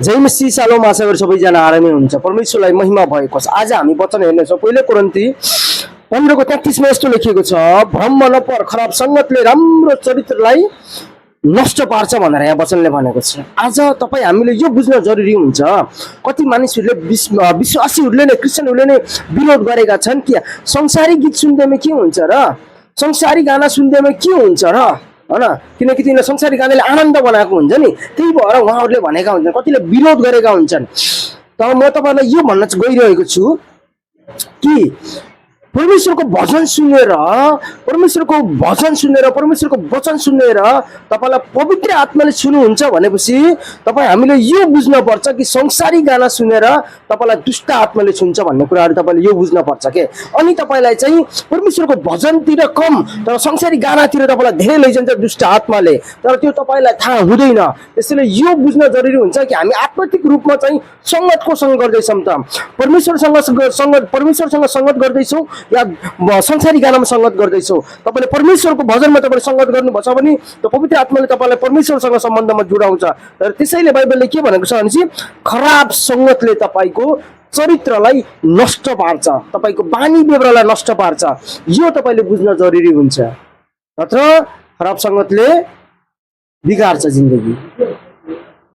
जय मसीह shalom आशा गरी सबैजना आरामै हुन्छ। परमेश्वरलाई महिमा भएको छ। आज हामी वचन हेर्नेछौँ। पहिलो कोरिन्थी 15:33 मा यस्तो लेखिएको छ, भ्रममा नपर, खराब सङ्गतले राम्रो चरित्रलाई नष्ट पार्छ भनेर यहाँ वचनले भनेको छ। आज तपाईँ हामीले यो बुझ्न जरुरी हुन्छ। कति मानिसहरूले विश्वासीहरूले नै, क्रिस्चियनहरूले नै विरोध गरेका छन् कि संसारी गीत सुन्दैमा के हुन्छ र, संसारी गाना सुन्दैमा के हुन्छ र, हैन? किनकि तिनीहरूले संसारी गानाले आनन्द बनाएको हुन्छ नि, त्यही भएर उहाँहरूले भनेका हुन्छन्, कतिले विरोध गरेका हुन्छन्। तर म तपाईँलाई यो भन्न गइरहेको छु कि परमेश्वरको भजन सुनेर, परमेश्वरको वचन सुनेर तपाईलाई पवित्र आत्माले छुनुहुन्छ भनेपछि तपाईँ हामीले यो बुझ्न पर्छ कि संसारी गाना सुनेर तपाईलाई दुष्ट आत्माले छुन्छ भन्ने कुराहरू तपाईले यो बुझ्न पर्छ के। अनि तपाईलाई चाहिँ परमेश्वरको भजनतिर कम तर संसारी गानातिर तपाईलाई धेरै लैजान्छ दुष्ट आत्माले, तर त्यो तपाईलाई थाहा हुँदैन। त्यसैले यो बुझ्न जरुरी हुन्छ कि हामी आत्मिक रूपमा चाहिँ संगतको सँग गर्दैछौँ त, परमेश्वरसँग संगत गर्दैछौँ या संसारी गानामा संगत गर्दैछौँ। तपाईँले परमेश्वरको भजनमा तपाईँले संगत गर्नुभएको छ भने त्यो पवित्र आत्माले तपाईँलाई परमेश्वरसँग सम्बन्धमा जुडाउँछ। तर त्यसैले बाइबलले के भनेको छ भनेपछि खराब संगतले तपाईँको चरित्रलाई नष्ट पार्छ, तपाईँको बानी व्यवहारलाई नष्ट पार्छ। यो तपाईँले बुझ्न जरुरी हुन्छ। नत्र खराब संगतले बिगार्छ जिन्दगी।